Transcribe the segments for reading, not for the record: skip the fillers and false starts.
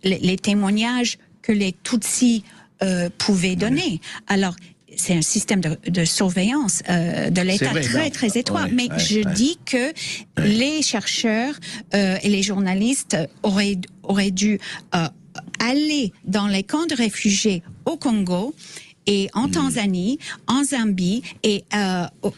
les témoignages que les Tutsis pouvaient donner. Alors, c'est un système de surveillance de l'État très étroit. Mais je dis que les chercheurs et les journalistes auraient dû aller dans les camps de réfugiés au Congo et en Tanzanie, en Zambie et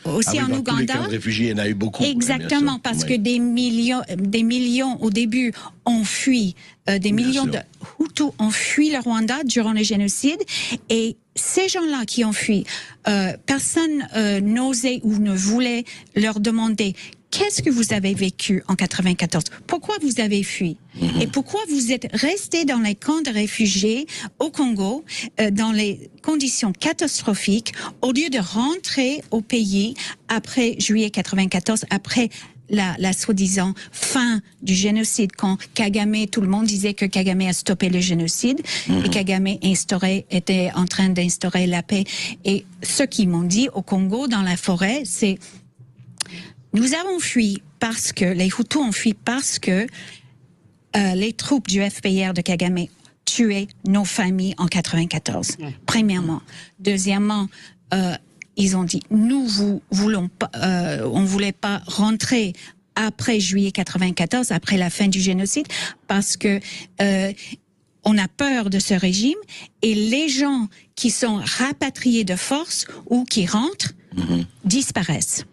aussi en Ouganda. Les camps de réfugiés, il y en a eu beaucoup. Exactement, parce que des millions au début ont fui, des millions de Hutus ont fui le Rwanda durant le génocide, et ces gens-là qui ont fui, personne n'osait ou ne voulait leur demander qu'est-ce que vous avez vécu en 94? Pourquoi vous avez fui? Et pourquoi vous êtes resté dans les camps de réfugiés au Congo, dans les conditions catastrophiques, au lieu de rentrer au pays après juillet 94, après la soi-disant fin du génocide, quand Kagame, tout le monde disait que Kagame a stoppé le génocide, et Kagame était en train d'instaurer la paix. Et ce qu'ils m'ont dit au Congo, dans la forêt, c'est: nous avons fui parce que, les Hutus ont fui parce que les troupes du FPR de Kagame tuaient nos familles en 94, premièrement. Deuxièmement, ils ont dit, nous voulons pas, on voulait pas rentrer après juillet 94, après la fin du génocide, parce que on a peur de ce régime, et les gens qui sont rapatriés de force ou qui rentrent disparaissent.